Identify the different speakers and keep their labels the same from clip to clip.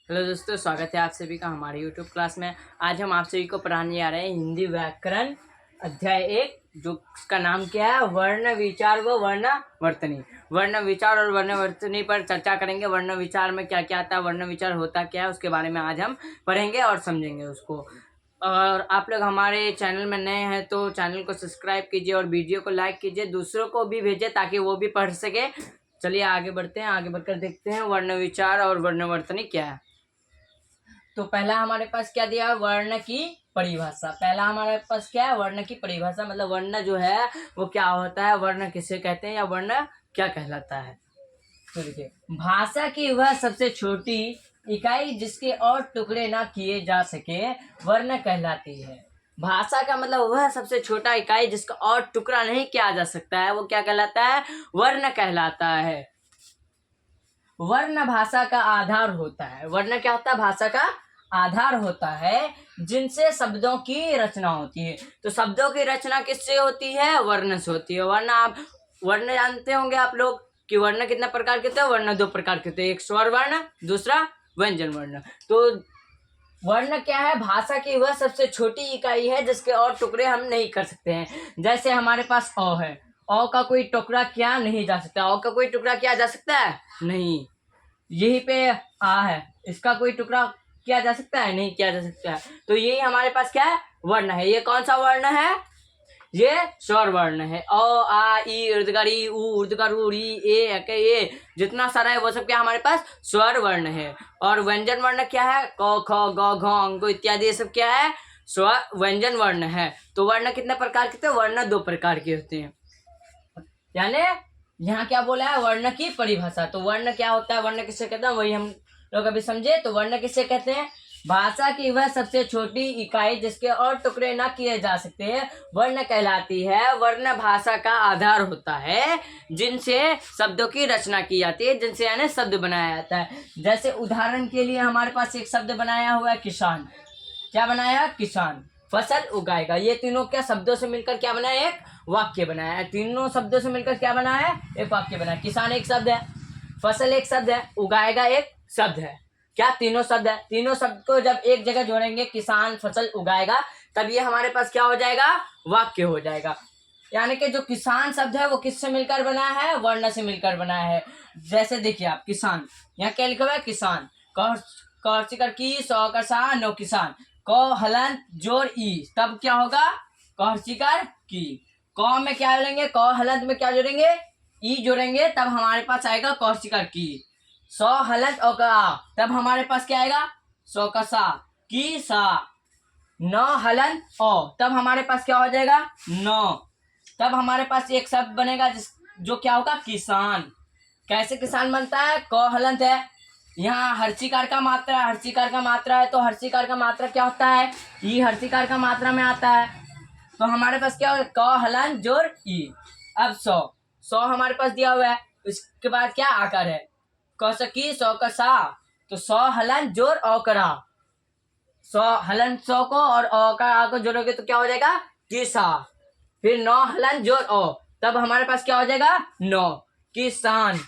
Speaker 1: Hello दोस्तों, स्वागत है आप सभी का हमारे यूट्यूब क्लास में। आज हम आप सभी को पढ़ाने जा रहे हैं हिंदी व्याकरण अध्याय 1, जो उसका नाम क्या है, वर्ण विचार व वर्णवर्तनी। वर्ण विचार और वर्णवर्तनी पर चर्चा करेंगे। वर्ण विचार में क्या क्या आता है, वर्ण विचार होता क्या है, उसके बारे में आज हम पढ़ेंगे और समझेंगे उसको। और आप लोग हमारे चैनल में नए हैं तो चैनल को सब्सक्राइब कीजिए और वीडियो को लाइक कीजिए, दूसरों को भी भेजें ताकि वो भी पढ़ सके। चलिए आगे बढ़ते हैं, आगे बढ़कर देखते हैं वर्ण विचार और वर्णवर्तनी क्या है। तो पहला हमारे पास क्या दिया है, वर्ण की परिभाषा। पहला हमारे पास क्या है, वर्ण की परिभाषा, मतलब वर्ण जो है वो क्या होता है, वर्ण किसे कहते हैं या वर्ण क्या कहलाता है। तो देखिए, भाषा की वह सबसे छोटी इकाई जिसके और टुकड़े ना किए जा सके वर्ण कहलाती है। भाषा का मतलब वह सबसे छोटा इकाई जिसका और टुकड़ा नहीं किया जा सकता है, वो क्या कहलाता है, वर्ण कहलाता है। वर्ण भाषा का आधार होता है। वर्ण क्या होता है, भाषा का आधार होता है, जिनसे शब्दों की रचना होती है। तो शब्दों की रचना किससे होती है, वर्ण से होती है। वर्ण आप वर्ण जानते होंगे आप लोग कि वर्ण कितने प्रकार के होते हैं। वर्ण 2 प्रकार के होते हैं, एक स्वर वर्ण, दूसरा व्यंजन वर्ण। तो वर्ण क्या है, भाषा की वह सबसे छोटी इकाई है जिसके और टुकड़े हम नहीं कर सकते हैं। जैसे हमारे पास अ है, अ का कोई टुकड़ा किया नहीं जा सकता। अ का कोई टुकड़ा किया जा सकता है, नहीं। यही पे आ है, इसका कोई टुकड़ा किया जा सकता है, नहीं किया जा सकता है। तो यही हमारे पास क्या है, वर्ण है। ये कौन सा वर्ण है, ये स्वर वर्ण है। अ आ ई उर्दगार ई उ उर्दगार उ री ए जितना सारा है वो सब क्या हमारे पास स्वर वर्ण है। और व्यंजन वर्ण क्या है, क ख ग घ अंग इत्यादि, ये सब क्या है, स्वर व्यंजन वर्ण है। तो वर्ण कितने प्रकार के होते हैं, वर्ण 2 प्रकार के होते हैं। यानी यहाँ क्या बोला है, वर्ण की परिभाषा। तो वर्ण क्या होता है, वर्ण किसे कहते हैं, वही हम लोग अभी समझे। तो वर्ण किसे कहते हैं, भाषा की वह सबसे छोटी इकाई जिसके और टुकड़े ना किए जा सकते हैं वर्ण कहलाती है। वर्ण भाषा का आधार होता है, जिनसे शब्दों की रचना की जाती है, जिनसे यानी शब्द बनाया जाता है। जैसे उदाहरण के लिए हमारे पास एक शब्द बनाया हुआ है, किसान। क्या बनाया, किसान फसल उगाएगा। ये तीनों क्या शब्दों से मिलकर क्या बनाया, एक वाक्य बनाया है। तीनों शब्दों से मिलकर क्या बना है, एक वाक्य बना है। किसान एक शब्द है, फसल एक शब्द है, उगाएगा एक शब्द है। क्या तीनों शब्द है। तीनों शब्द को जब एक जगह जोड़ेंगे, किसान फसल उगाएगा, तब ये हमारे पास क्या हो जाएगा, वाक्य हो जाएगा। यानी कि जो किसान शब्द है वो किससे मिलकर बना है, वर्ण से मिलकर बना है। जैसे देखिए आप, किसान, यहाँ क्या लिखा हुआ है, किसान, कर की सौ का सा नो किसान, क हलन जोड़ ई, तब क्या होगा, कर की। क में क्या जोड़ेंगे, क हलंत में क्या जोड़ेंगे, ई जोड़ेंगे, तब हमारे पास आएगा कौशिकर की। सौ हलंत और का, तब हमारे पास क्या आएगा, सौ का सा की सा। नौ हलंत ओ, तब हमारे पास क्या हो जाएगा, नौ। तब हमारे पास एक शब्द बनेगा जो क्या होगा, किसान। कैसे किसान बनता है, क हलंत है, यहाँ हर्षिकार का मात्रा, हर्षिकार का मात्रा है, तो हर्षिकार का मात्रा क्या होता है, ई हर्षिकार का मात्रा में आता है। तो हमारे पास क्या होगा, क हलन जोड़ ई। अब सौ, सौ हमारे पास दिया हुआ है, उसके बाद क्या आकर है, कौशकी सौ का सा, तो सौ हलन जोड़ औकरा। सौ हलन सौ को और औकरा को जोड़ोगे तो क्या हो जाएगा, किसा। फिर नौ हलन जोड़ ओ, तब हमारे पास क्या हो जाएगा, नौ किसान।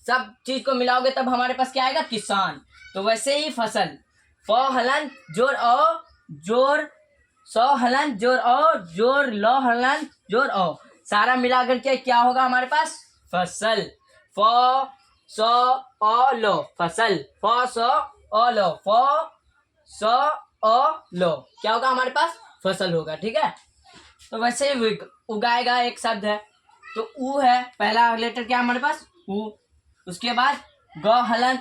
Speaker 1: सब चीज को मिलाओगे तब हमारे पास क्या आएगा, किसान। तो वैसे ही फसल, फ हलन जोड़ ओ जोड़ सौ हलन जोड़ ओ जोड़ लो हलन जोड़ ओ, सारा मिला करके क्या होगा हमारे पास, फसल। फ सौ ओ लो फसल, फ सौ ओ लो, फ सौ ओ लो, क्या होगा हमारे पास, फसल होगा। ठीक है, तो वैसे ही उगाएगा एक शब्द है, तो ऊ है पहला लेटर क्या हमारे पास, ऊ। उसके बाद ग हलन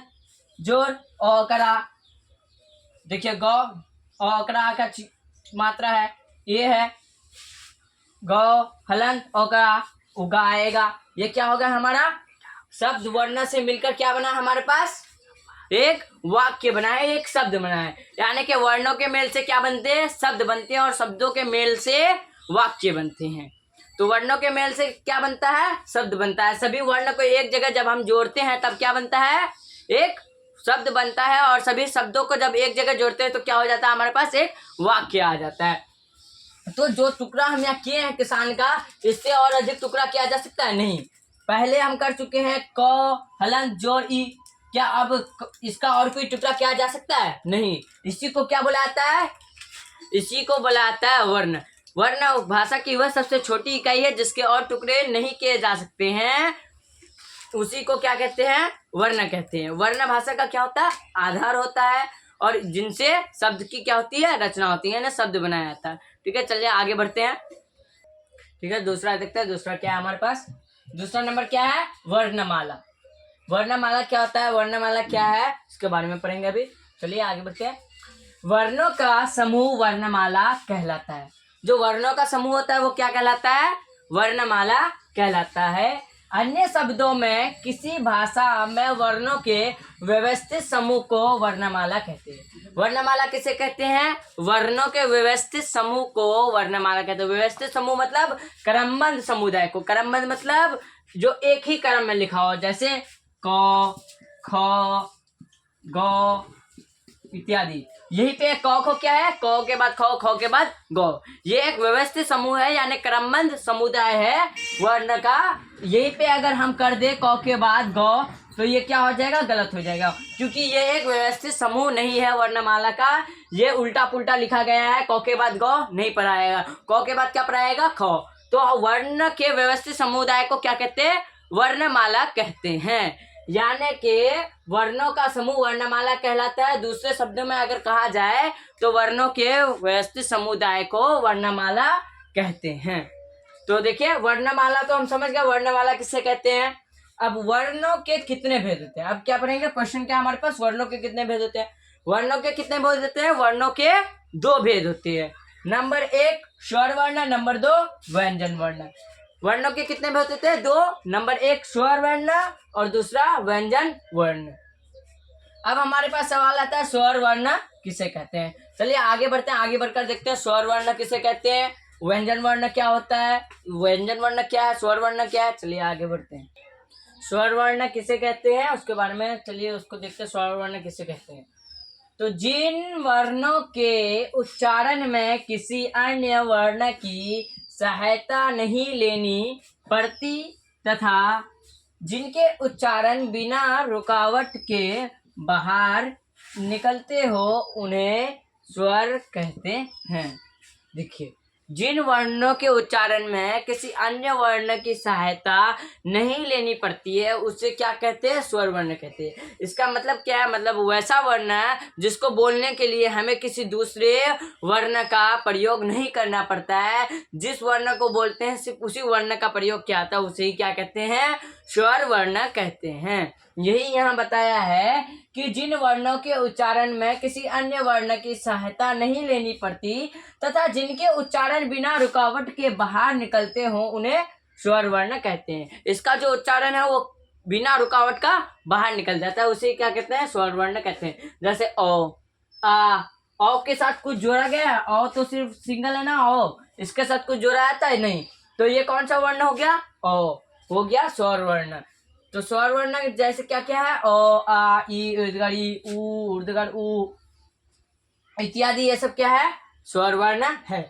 Speaker 1: जोड़ औकरा, देखिए ग औकरा का मात्रा है, ये है ग हलन औकरा, उगाएगा। ये क्या होगा हमारा, शब्द वर्ण से मिलकर क्या बना हमारे पास, एक वाक्य बना है, एक शब्द बना है। यानी कि वर्णों के मेल से क्या बनते हैं, शब्द बनते हैं, और शब्दों के मेल से वाक्य बनते हैं। तो वर्णों के मेल से क्या बनता है, शब्द बनता है। सभी वर्ण को एक जगह जब हम जोड़ते हैं तब क्या बनता है, एक शब्द बनता है। और सभी शब्दों को जब एक जगह जोड़ते हैं तो क्या हो जाता है, हमारे पास एक वाक्य आ जाता है। तो जो टुकड़ा हम यहाँ किए हैं किसान का, इससे और अधिक टुकड़ा किया जा सकता है, नहीं। पहले हम कर चुके हैं क हलन जोड़ ई, क्या अब इसका और कोई टुकड़ा किया जा सकता है? नहीं। इसी को क्या बोला जाता है? इसी को बोला जाता है वर्ण। वर्ण भाषा की वह सबसे छोटी इकाई है जिसके और टुकड़े नहीं किए जा सकते हैं, उसी को क्या कहते हैं? वर्ण कहते हैं। वर्ण भाषा का क्या होता है? आधार होता है, और जिनसे शब्द की क्या होती है? रचना होती है ना, शब्द बनाया जाता है। ठीक है, चलिए आगे बढ़ते हैं। ठीक है, दूसरा देखते हैं। दूसरा क्या है हमारे पास? दूसरा नंबर क्या है? वर्णमाला। वर्णमाला क्या होता है? वर्णमाला क्या है इसके बारे में पढ़ेंगे अभी। चलिए आगे बढ़ते हैं। वर्णों का समूह वर्णमाला कहलाता है। जो वर्णों का समूह होता है वो क्या कहलाता है? वर्णमाला कहलाता है। अन्य शब्दों में किसी भाषा में वर्णों के व्यवस्थित समूह को वर्णमाला कहते हैं। वर्णमाला किसे कहते हैं? वर्णों के व्यवस्थित समूह को वर्णमाला कहते हैं। व्यवस्थित समूह मतलब क्रमबद्ध समुदाय को। क्रमबद्ध मतलब जो एक ही क्रम में लिखा हो, जैसे क, ख, ग इत्यादि। यही पे क को क्या है? क के बाद ख, ख के बाद ग। ये एक व्यवस्थित समूह है, यानी क्रमबद्ध समुदाय है वर्ण का। यही पे अगर हम कर दे क के बाद ग, तो ये क्या हो जाएगा? गलत हो जाएगा, क्योंकि ये एक व्यवस्थित समूह नहीं है वर्णमाला का। ये उल्टा पुल्टा लिखा गया है। क के बाद ग नहीं पढ़ाएगा, क के बाद क्या पढ़ाएगा? ख। तो वर्ण के व्यवस्थित समुदाय को क्या कहते हैं? वर्णमाला कहते हैं। यानी कि वर्णों का समूह वर्णमाला कहलाता है। दूसरे शब्दों में अगर कहा जाए तो वर्णों के व्यवस्थित समुदाय को वर्णमाला कहते हैं। तो देखिए, वर्णमाला तो हम समझ गए वर्णमाला किसे कहते हैं। अब वर्णों के कितने भेद होते हैं? अब क्या पढ़ेंगे? क्वेश्चन क्या हमारे पास? वर्णों के कितने भेद होते हैं? वर्णों के कितने भेद होते हैं? वर्णों के 2 भेद होते हैं। नंबर 1 स्वर वर्ण, नंबर 2 व्यंजन वर्ण। वर्णों के कितने भेद होते हैं? 2। नंबर 1 स्वर वर्ण और दूसरा व्यंजन वर्ण। अब हमारे पास सवाल आता है स्वर वर्ण किसे कहते हैं। चलिए आगे बढ़ते हैं। आगे बढ़कर देखते हैं स्वर वर्ण किसे कहते हैं, व्यंजन वर्ण क्या होता है, व्यंजन वर्ण क्या है, स्वर वर्ण क्या है। चलिए आगे बढ़ते हैं। स्वर वर्ण किसे कहते हैं उसके बारे में चलिए उसको देखते हैं। स्वर वर्ण किसे कहते हैं? तो जिन वर्णों के उच्चारण में किसी अन्य वर्ण की सहायता नहीं लेनी पड़ती तथा जिनके उच्चारण बिना रुकावट के बाहर निकलते हो, उन्हें स्वर कहते हैं। देखिए, जिन वर्णों के उच्चारण में किसी अन्य वर्ण की सहायता नहीं लेनी पड़ती है उसे क्या कहते हैं? स्वर वर्ण कहते हैं। इसका मतलब क्या है? मतलब वैसा वर्ण है जिसको बोलने के लिए हमें किसी दूसरे वर्ण का प्रयोग नहीं करना पड़ता है। जिस वर्ण को बोलते हैं सिर्फ उसी वर्ण का प्रयोग किया आता है, उसे ही क्या कहते हैं? स्वर वर्ण कहते हैं। यही यहाँ बताया है कि जिन वर्णों के उच्चारण में किसी अन्य वर्ण की सहायता नहीं लेनी पड़ती तथा जिनके उच्चारण बिना रुकावट के बाहर निकलते हो, उन्हें स्वर वर्ण कहते हैं। इसका जो उच्चारण है वो बिना रुकावट का बाहर निकल जाता है, उसे क्या कहते हैं? स्वर वर्ण कहते हैं। जैसे ओ, आ, औ के साथ कुछ जोड़ा गया है। औ तो सिर्फ सिंगल है ना, ओ। इसके साथ कुछ जोड़ा आता है नहीं, तो ये कौन सा वर्ण हो गया? ओ हो गया स्वर वर्ण। तो स्वर वर्ण जैसे क्या क्या है? ओ, आ, ई, उद्गार ई, ऊ, उर्दगार ऊ इत्यादि, ये सब क्या है? स्वर वर्ण है।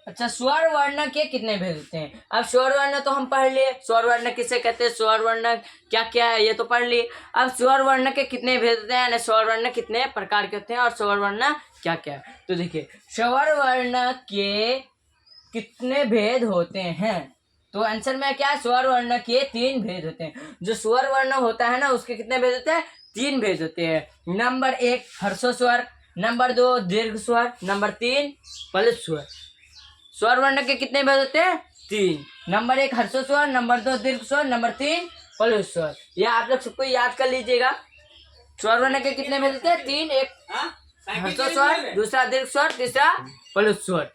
Speaker 1: अच्छा, स्वर वर्ण के कितने भेद होते हैं? अब स्वर वर्ण तो हम पढ़ लिए, स्वर वर्ण किसे कहते हैं, स्वर वर्ण क्या क्या है ये तो पढ़ लिए। अब स्वर वर्ण के कितने भेद होते हैं, यानी स्वर वर्ण कितने प्रकार के होते हैं और स्वर वर्ण क्या क्या है। तो देखिए, स्वर वर्ण के कितने भेद होते हैं, तो आंसर में क्या है? स्वर वर्ण के 3 भेद होते हैं। जो स्वर वर्ण होता है ना उसके कितने भेद होते हैं? 3 भेद होते हैं। नंबर 1 हर्षो स्वर, नंबर 2 दीर्घ स्वर, नंबर 3 प्लुत स्वर। स्वर वर्ण के कितने भेद होते हैं? 3। नंबर 1 हर्षो स्वर, नंबर 2 दीर्घ स्वर, नंबर 3 प्लुत स्वर। यह आप लोग सबको याद कर लीजिएगा। स्वर वर्ण के कितने भेद होते हैं? 3। एक हर्षो स्वर, दूसरा दीर्घ स्वर, तीसरा प्लुत स्वर।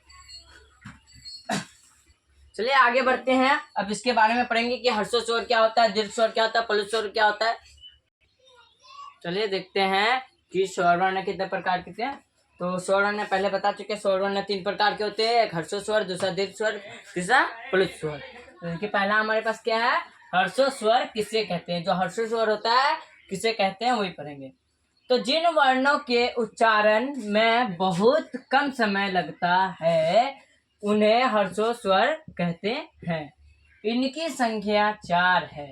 Speaker 1: चलिए आगे बढ़ते हैं। अब इसके बारे में पढ़ेंगे कि हर्षो स्वर क्या होता है, दीर्घ स्वर क्या होता है, प्लुत स्वर क्या होता है। चलिए देखते हैं कि स्वर वर्ण कितने प्रकार के हैं। तो स्वर वर्ण पहले बता चुके, स्वर वर्ण 3 प्रकार के होते हैं। एक हर्षो स्वर, दूसरा दीर्घ स्वर, तीसरा प्लुत स्वर। तो देखिए, पहला हमारे पास क्या है? हर्षो स्वर किसे कहते हैं। जो हर्षो स्वर होता है किसे कहते हैं वही पढ़ेंगे। तो जिन वर्णों के उच्चारण में बहुत कम समय लगता है उन्हें हर्षो स्वर कहते हैं। इनकी संख्या 4 है।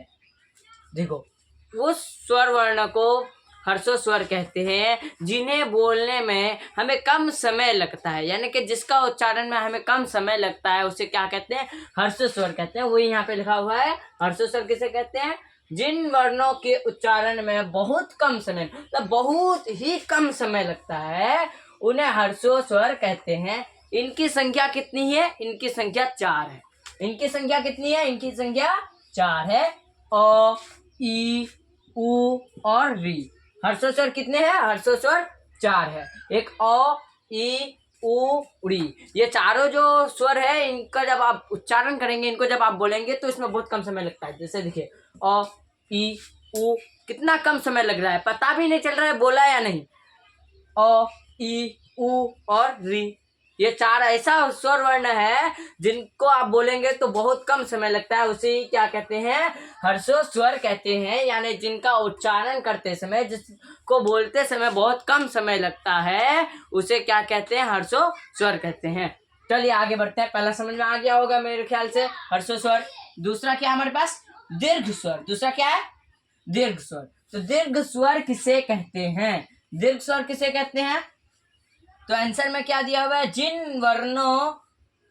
Speaker 1: देखो, उस स्वर वर्ण को हर्षो स्वर कहते हैं जिन्हें बोलने में हमें कम समय लगता है, यानी कि जिसका उच्चारण में हमें कम समय लगता है उसे क्या कहते हैं, हर्षो स्वर कहते हैं। वही यहाँ पे लिखा हुआ है, हर्षो स्वर किसे कहते हैं, जिन वर्णों के उच्चारण में बहुत कम समय, मतलब बहुत ही कम समय लगता है, उन्हें हर्षो स्वर कहते हैं। इनकी संख्या कितनी है, इनकी संख्या 4 है। इनकी संख्या कितनी है, इनकी संख्या 4 है। अ, ई, उ और री। हर्षो स्वर कितने हैं, हर्षो स्वर 4 है। एक अ, ई, उ, री, ये चारों जो स्वर है इनका जब आप उच्चारण करेंगे, इनको जब आप बोलेंगे तो इसमें बहुत कम समय लगता है। जैसे देखिए अ, ई, उ, कितना कम समय लग रहा है, पता भी नहीं चल रहा है बोला या नहीं। अ, ई, उ और री, ये 4 ऐसा स्वर वर्ण है जिनको आप बोलेंगे तो बहुत कम समय लगता है, उसे क्या कहते हैं, हर्षो स्वर कहते हैं। यानी जिनका उच्चारण करते समय, जिसको बोलते समय बहुत कम समय लगता है, उसे क्या कहते हैं, हर्षो स्वर कहते हैं। चलिए आगे बढ़ते हैं। पहला समझ में आ गया होगा मेरे ख्याल से, हर्षो स्वर। दूसरा क्या हमारे पास, दीर्घ स्वर। दूसरा क्या है, दीर्घ स्वर। तो दीर्घ स्वर किसे कहते हैं, दीर्घ स्वर किसे कहते हैं, तो आंसर में क्या दिया हुआ है, जिन वर्णों,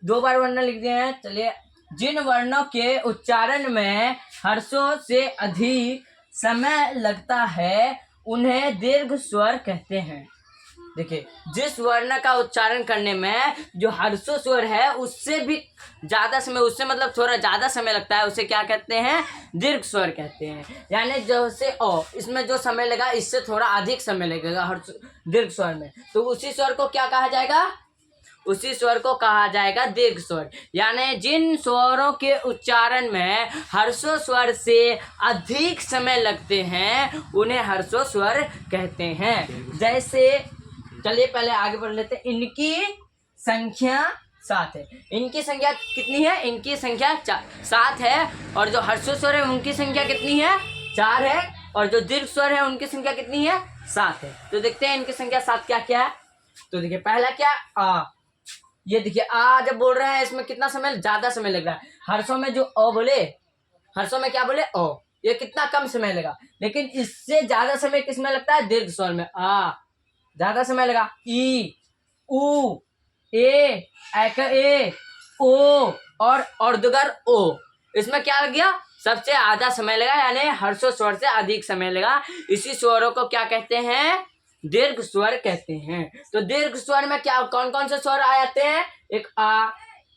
Speaker 1: 2 बार वर्ण लिख दिए हैं। चलिए, जिन वर्णों के उच्चारण में हर्षों से अधिक समय लगता है उन्हें दीर्घ स्वर कहते हैं। देखिए, जिस वर्ण का उच्चारण करने में जो हर्षो स्वर है उससे भी ज्यादा समय, उससे मतलब थोड़ा ज्यादा समय लगता है, उसे क्या कहते हैं, दीर्घ स्वर कहते हैं। यानी जैसे ओ, इसमें जो समय लगा इससे थोड़ा अधिक समय लगेगा हर्ष दीर्घ स्वर में, तो उसी स्वर को क्या कहा जाएगा, उसी स्वर को कहा जाएगा दीर्घ स्वर। यानी जिन स्वरों के उच्चारण में हर्षो स्वर से अधिक समय लगते हैं उन्हें हर्षो स्वर कहते हैं। जैसे, चलिए पहले आगे बढ़ लेते हैं। इनकी संख्या 7 है। इनकी संख्या कितनी है, इनकी संख्या 7 है। और जो हर्षो स्वर है उनकी संख्या कितनी है, 4 है। और जो दीर्घ स्वर है उनकी संख्या कितनी है, 7 है। तो देखते हैं इनकी संख्या 7 क्या क्या है। तो देखिए पहला क्या, आ। ये देखिए आ जब बोल रहे हैं इसमें कितना समय, ज्यादा समय लग रहा है। हर्षों में जो अ बोले, हर्षों में क्या बोले, ओ, ये कितना कम समय लगा। लेकिन इससे ज्यादा समय किसमें लगता है, दीर्घ स्वर में, आ, ज्यादा समय लगा। ई, उ, ए, ए, ओ और अर्धगर ओ, इसमें क्या लग गया, सबसे आधा समय लगा, यानी हर्षो स्वर से अधिक समय लगा। इसी स्वरों को क्या कहते हैं, दीर्घ स्वर कहते हैं। तो दीर्घ स्वर में क्या कौन कौन से स्वर आ जाते हैं, एक आ,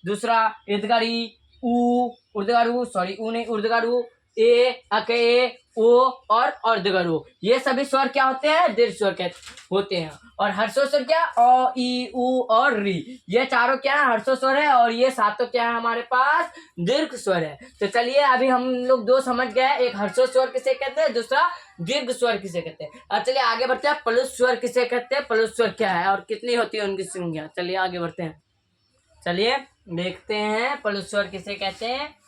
Speaker 1: दूसरा ईदगारी, उ, उर्दगारू, सॉरी उ नहीं, उर्दगारू, ए, अके, ओ और अर्धगरू, ये सभी स्वर क्या होते हैं, दीर्घ स्वर होते हैं। और हर्षो स्वर क्या, अ, ई, उ और री, ये चारों क्या है, हर्षो स्वर है। और ये सातों क्या है हमारे पास, दीर्घ स्वर है। तो चलिए अभी हम लोग 2 समझ गए, एक हर्षो स्वर किसे कहते हैं, दूसरा दीर्घ स्वर किसे कहते हैं। अब चलिए आगे बढ़ते हैं, प्लुत स्वर किसे कहते हैं, प्लुत स्वर क्या है और कितनी होती है उनकी संख्या। चलिए आगे बढ़ते हैं, चलिए देखते हैं प्लुत स्वर किसे कहते हैं।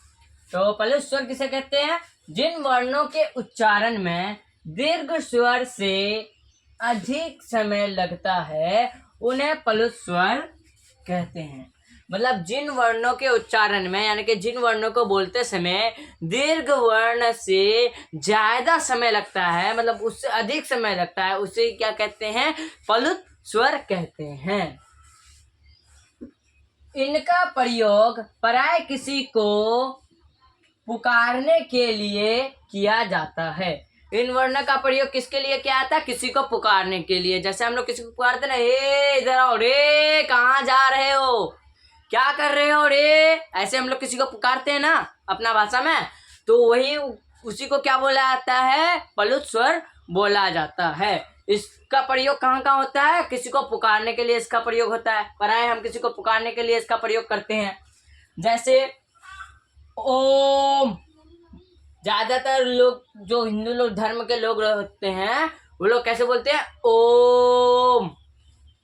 Speaker 1: तो प्लुत स्वर किसे कहते हैं, जिन वर्णों के उच्चारण में दीर्घ स्वर से अधिक समय लगता है उन्हें प्लुत स्वर कहते हैं। मतलब जिन वर्णों के उच्चारण में, यानी कि जिन वर्णों को बोलते समय दीर्घ वर्ण से ज्यादा समय लगता है, मतलब उससे अधिक समय लगता है, उसे क्या कहते हैं, प्लुत स्वर कहते हैं। इनका प्रयोग प्राय किसी को पुकारने के लिए किया जाता है। इन वर्ण का प्रयोग किसके लिए किया जाता है, किसी को पुकारने के लिए। जैसे हम लोग किसी को पुकारते ना, हे इधर आओ रे, कहाँ जा रहे हो, क्या कर रहे हो रे, ऐसे हम लोग किसी को पुकारते हैं ना अपना भाषा में, तो वही उसी को क्या बोला जाता है, प्लुत स्वर बोला जाता है। इसका प्रयोग कहाँ कहाँ होता है, किसी को पुकारने के लिए इसका प्रयोग होता है। प्राय हम किसी को पुकारने के लिए इसका प्रयोग करते हैं। जैसे ओम, ज्यादातर लोग जो हिंदू लोग धर्म के लोग होते हैं वो लोग कैसे बोलते हैं, ओम,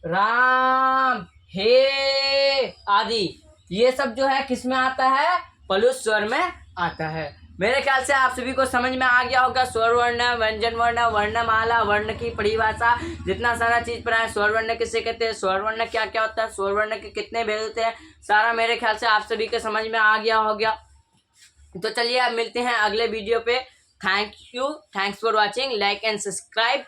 Speaker 1: राम, हे आदि, ये सब जो है किस में आता है, प्लुत स्वर में आता है। मेरे ख्याल से आप सभी को समझ में आ गया होगा स्वर वर्ण, व्यंजन वर्ण, वर्णमाला, वर्ण की परिभाषा, जितना सारा चीज पढ़ा है। स्वर वर्ण किसे कहते हैं, स्वर वर्ण क्या क्या होता है, स्वर वर्ण के कितने भेद होते हैं, सारा मेरे ख्याल से आप सभी के समझ में आ गया होगा। तो चलिए अब मिलते हैं अगले वीडियो पे। Thank you, thanks for watching, like and subscribe.